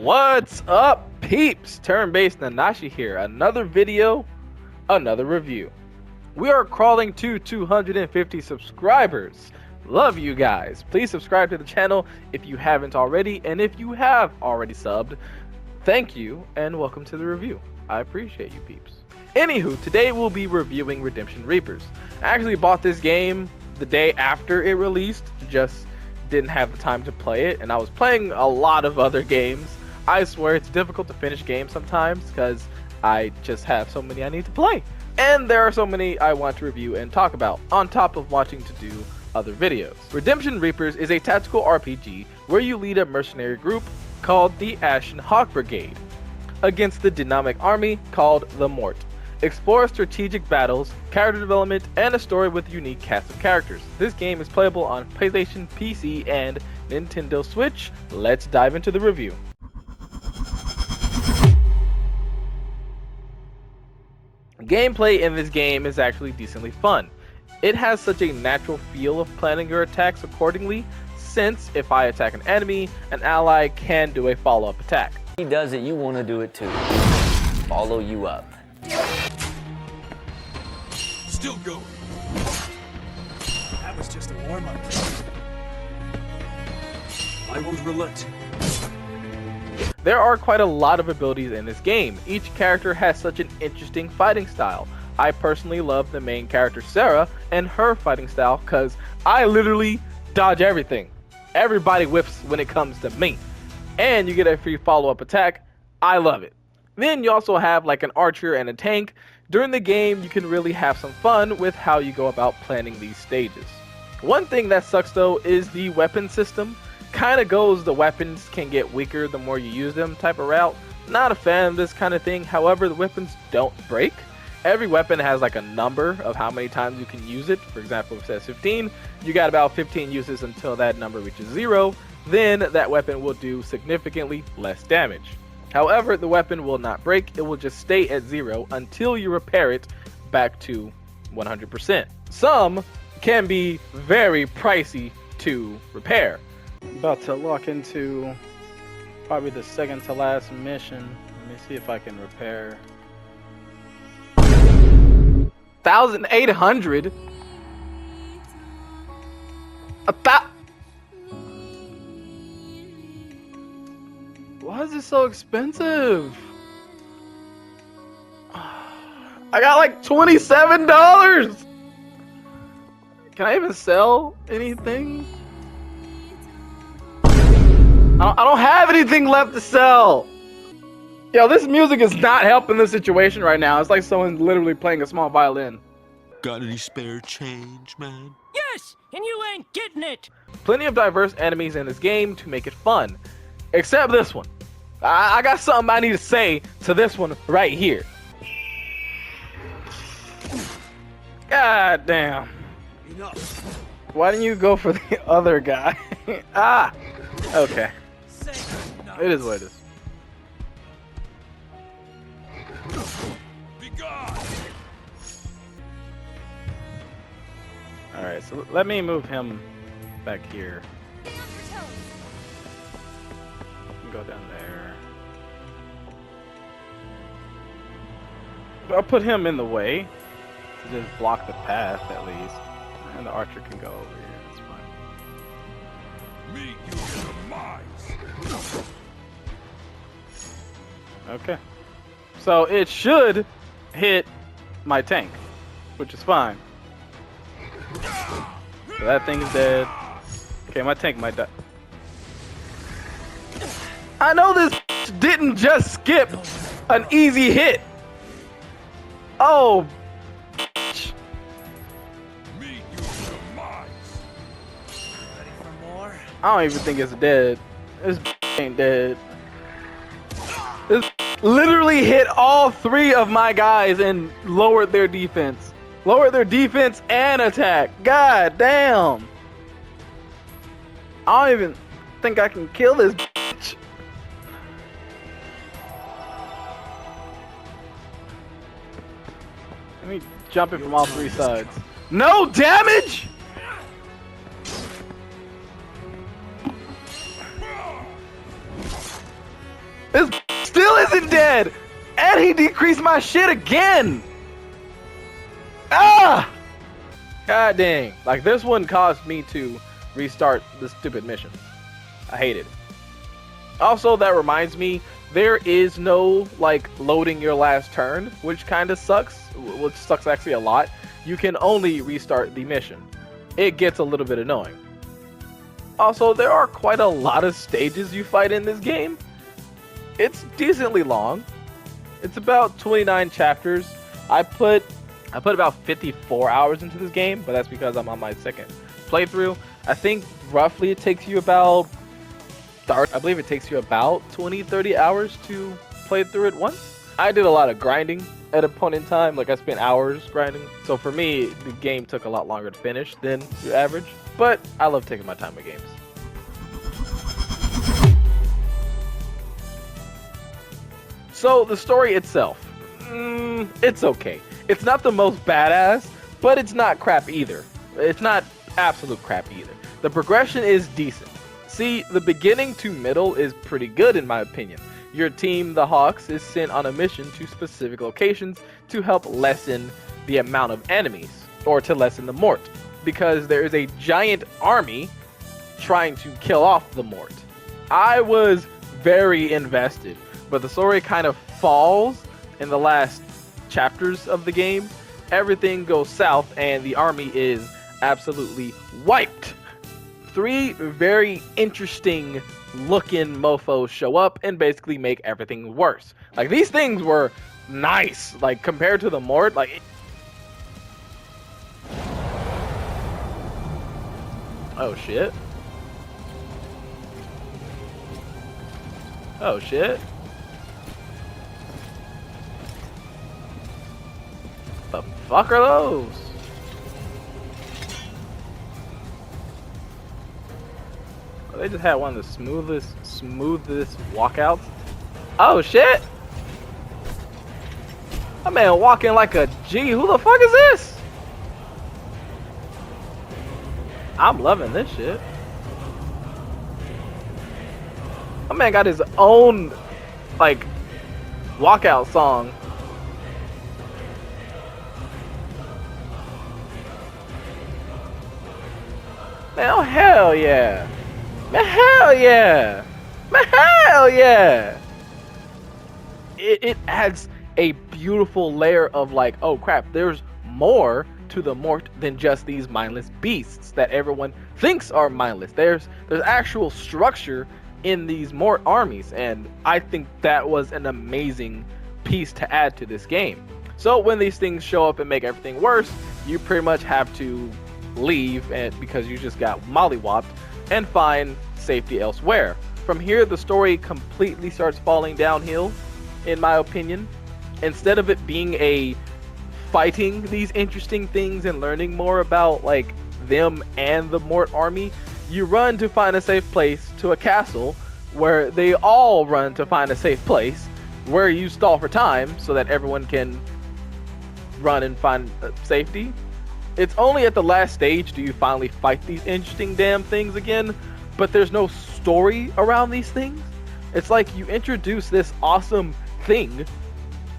What's up, peeps? Turn-based Nanashi here. Another video, another review. We are crawling to 250 subscribers. Love you guys. Please subscribe to the channel if you haven't already, and if you have already subbed, thank you and welcome to the review. I appreciate you peeps. Anywho, today we'll be reviewing Redemption Reapers. I actually bought this game the day after it released, just didn't have the time to play it, and I was playing a lot of other games. I swear it's difficult to finish games sometimes because I just have so many I need to play, and there are so many I want to review and talk about on top of wanting to do other videos. Redemption Reapers is a tactical RPG where you lead a mercenary group called the Ashen Hawk Brigade against the dynamic army called the Mort. Explore strategic battles, character development, and a story with a unique cast of characters. This game is playable on PlayStation, PC, and Nintendo Switch. Let's dive into the review. Gameplay in this game is actually decently fun. It has such a natural feel of planning your attacks accordingly, since if I attack an enemy, an ally can do a follow-up attack. He does it, you want to do it too. Follow you up. Still going. That was just a warm-up. I won't relent. There are quite a lot of abilities in this game. Each character has such an interesting fighting style. I personally love the main character Sarah and her fighting style because I literally dodge everything. Everybody whiffs when it comes to me. And you get a free follow-up attack. I love it. Then you also have like an archer and a tank. During the game, you can really have some fun with how you go about planning these stages. One thing that sucks though is the weapon system. Kinda goes the weapons can get weaker the more you use them type of route. Not a fan of this kind of thing, however the weapons don't break. Every weapon has like a number of how many times you can use it. For example, if it says 15, you got about 15 uses until that number reaches 0. Then that weapon will do significantly less damage. However, the weapon will not break, it will just stay at 0 until you repair it back to 100%. Some can be very pricey to repair. About to lock into probably the second to last mission. Let me see if I can repair. 1,800? Why is this so expensive? I got like $27. Can I even sell anything? I don't have anything left to sell. Yo, this music is not helping the situation right now. It's like someone literally playing a small violin. Got any spare change, man? Yes, and you ain't getting it. Plenty of diverse enemies in this game to make it fun. Except this one. I got something I need to say to this one right here. God damn. Enough. Why didn't you go for the other guy? Ah. Okay. It is what it is. Be gone. Alright, so let me move him back here. Go down there. I'll put him in the way to just block the path at least. And the archer can go over here. That's fine. Meet you in the mines. Okay. So it should hit my tank, which is fine. So that thing is dead. Okay, my tank might die. I know this didn't just skip an easy hit. Oh. Meet you in the mines. Ready for more? I don't even think it's dead. This ain't dead. This literally hit all 3 of my guys and lowered their defense. Lowered their defense and attack. God damn. I don't even think I can kill this bitch. Let me jump it from all 3 sides. No damage? again dead! And he decreased my shit again! Ah! God dang. Like, this one caused me to restart the stupid mission. I hate it. Also, that reminds me, there is no, like, loading your last turn, which kind of sucks. Which sucks actually a lot. You can only restart the mission. It gets a little bit annoying. Also, there are quite a lot of stages you fight in this game. It's decently long. It's about 29 chapters. I put about 54 hours into this game, but that's because I'm on my second playthrough. I think roughly it takes you about 20-30 hours to play through it once. I did a lot of grinding at a point in time, like I spent hours grinding. So for me, the game took a lot longer to finish than the average, but I love taking my time with games. So the story itself, it's okay. It's not the most badass, but it's not crap either. It's not absolute crap either. The progression is decent. See, the beginning to middle is pretty good in my opinion. Your team, the Hawks, is sent on a mission to specific locations to help lessen the amount of enemies, or to lessen the Mort, because there is a giant army trying to kill off the Mort. I was very invested, but the story kind of falls in the last chapters of the game. Everything goes south and the army is absolutely wiped. 3 very interesting looking mofos show up and basically make everything worse. Like, these things were nice, like, compared to the Mort. Like, oh shit. Oh shit. The fuck are those? Oh, they just had one of the smoothest walkouts. Oh shit! That man walking like a G. Who the fuck is this? I'm loving this shit. That man got his own, like, walkout song. Man, oh hell yeah. Man, hell yeah. Man, hell yeah. It adds a beautiful layer of, like, oh crap, there's more to the Mort than just these mindless beasts that everyone thinks are mindless. There's actual structure in these Mort armies, and I think that was an amazing piece to add to this game. So when these things show up and make everything worse, you pretty much have to leave, and because you just got mollywopped, and find safety elsewhere. From here, the story completely starts falling downhill, in my opinion. Instead of it being a fighting these interesting things and learning more about, like, them and the Mort army, you run to find a safe place to a castle where they all run to find a safe place where you stall for time so that everyone can run and find safety. It's only at the last stage do you finally fight these interesting damn things again, but there's no story around these things. It's like you introduce this awesome thing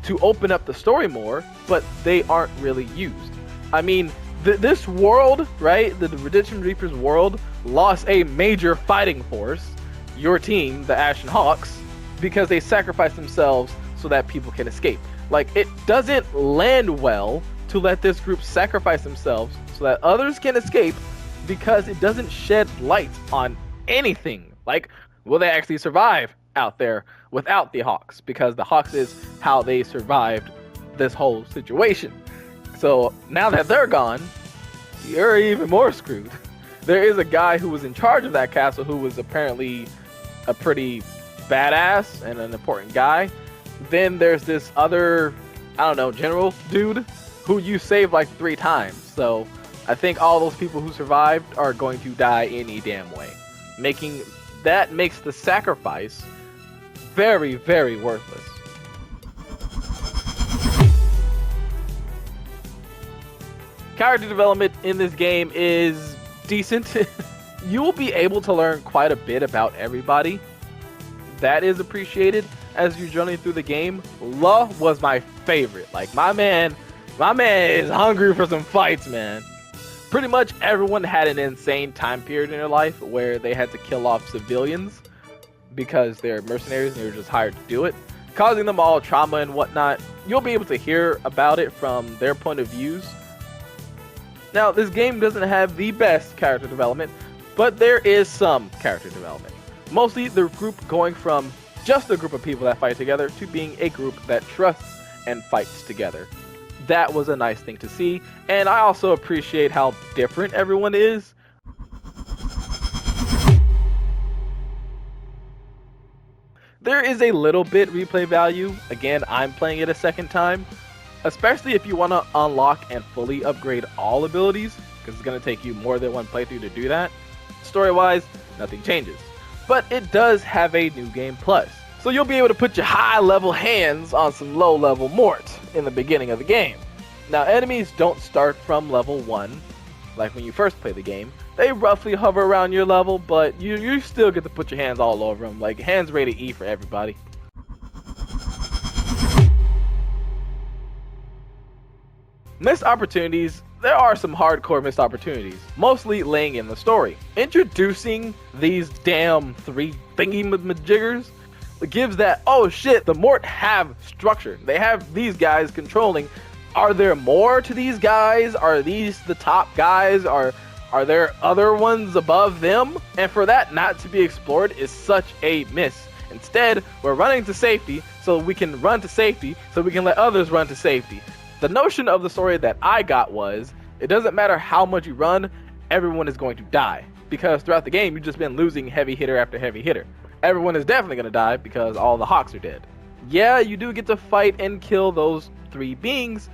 to open up the story more, but they aren't really used. I mean, this world, right, the Redemption Reapers world, lost a major fighting force, your team, the Ashen Hawks, because they sacrificed themselves so that people can escape. Like, it doesn't land well to let this group sacrifice themselves so that others can escape, because it doesn't shed light on anything. Like, will they actually survive out there without the Hawks? Because the Hawks is how they survived this whole situation. So now that they're gone, you're even more screwed. There is a guy who was in charge of that castle who was apparently a pretty badass and an important guy. Then there's this other, I don't know, general dude who you saved like 3 times. So I think all those people who survived are going to die any damn way. That makes the sacrifice very, very worthless. Character development in this game is decent. You will be able to learn quite a bit about everybody. That is appreciated. as you journey through the game, Law was my favorite. Like, my man is hungry for some fights, man. Pretty much everyone had an insane time period in their life where they had to kill off civilians because they're mercenaries and they were just hired to do it, causing them all trauma and whatnot. You'll be able to hear about it from their point of views. Now, this game doesn't have the best character development, but there is some character development. Mostly the group going from just a group of people that fight together to being a group that trusts and fights together. That was a nice thing to see, and I also appreciate how different everyone is. There is a little bit replay value. Again, I'm playing it a second time, especially if you want to unlock and fully upgrade all abilities, because it's going to take you more than one playthrough to do that. Story-wise, nothing changes, but it does have a new game plus. So you'll be able to put your high-level hands on some low-level Mort in the beginning of the game. Now, enemies don't start from level 1, like when you first play the game. They roughly hover around your level, but you still get to put your hands all over them. Like, hands rated E for everybody. Missed opportunities. There are some hardcore missed opportunities, mostly laying in the story. Introducing these damn 3 thingy-majiggers gives that, oh shit, the Mort have structure. They have these guys controlling. Are there more to these guys? Are these the top guys? Are there other ones above them? And for that not to be explored is such a miss. Instead, we're running to safety so we can run to safety so we can let others run to safety. The notion of the story that I got was, it doesn't matter how much you run, everyone is going to die. Because throughout the game, you've just been losing heavy hitter after heavy hitter. Everyone is definitely going to die because all the Hawks are dead. Yeah, you do get to fight and kill those 3 beings,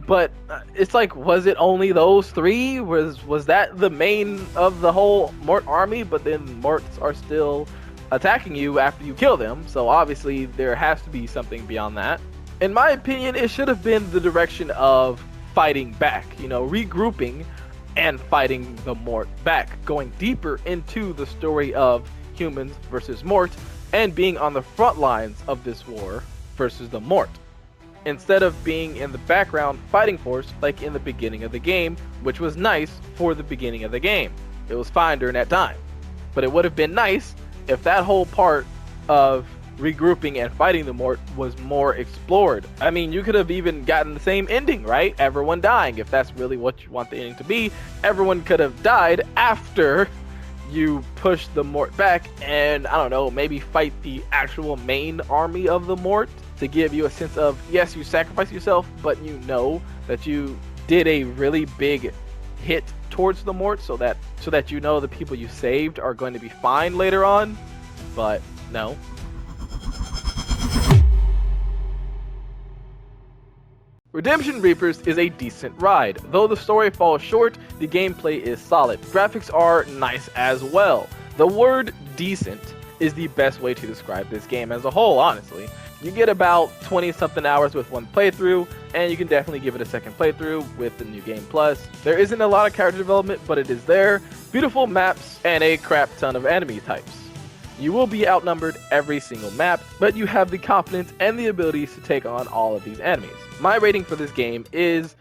but it's like, was it only those 3? Was that the main of the whole Mort army? But then Morts are still attacking you after you kill them, so obviously there has to be something beyond that. In my opinion, it should have been the direction of fighting back, you know, regrouping and fighting the Mort back, going deeper into the story of humans versus Mort and being on the front lines of this war versus the Mort, instead of being in the background fighting force like in the beginning of the game, which was nice for the beginning of the game. It was fine during that time, but it would have been nice if that whole part of regrouping and fighting the Mort was more explored. I mean, you could have even gotten the same ending, right? Everyone dying, if that's really what you want the ending to be. Everyone could have died after you push the Mort back and, I don't know, maybe fight the actual main army of the Mort to give you a sense of, yes, you sacrificed yourself, but you know that you did a really big hit towards the Mort so that you know the people you saved are going to be fine later on. But no. Redemption Reapers is a decent ride. Though the story falls short, the gameplay is solid. Graphics are nice as well. The word decent is the best way to describe this game as a whole, honestly. You get about 20 something hours with one playthrough, and you can definitely give it a second playthrough with the new game plus. There isn't a lot of character development, but it is there. Beautiful maps and a crap ton of enemy types. You will be outnumbered every single map, but you have the confidence and the abilities to take on all of these enemies. My rating for this game is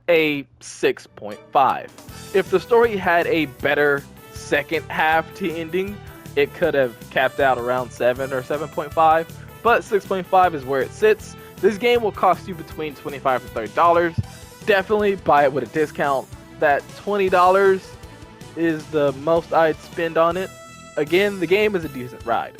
a 6.5. If the story had a better second half to ending, it could have capped out around 7 or 7.5, but 6.5 is where it sits. This game will cost you between $25 to $30. Definitely buy it with a discount. That $20 is the most I'd spend on it. Again, the game is a decent ride.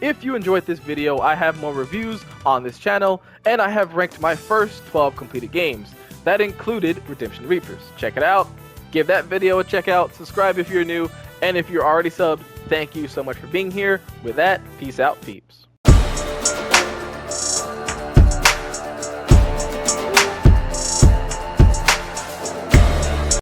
If you enjoyed this video, I have more reviews on this channel, and I have ranked my first 12 completed games. That included Redemption Reapers. Check it out. Give that video a check out. Subscribe if you're new, and if you're already subbed, thank you so much for being here. With that, peace out, peeps.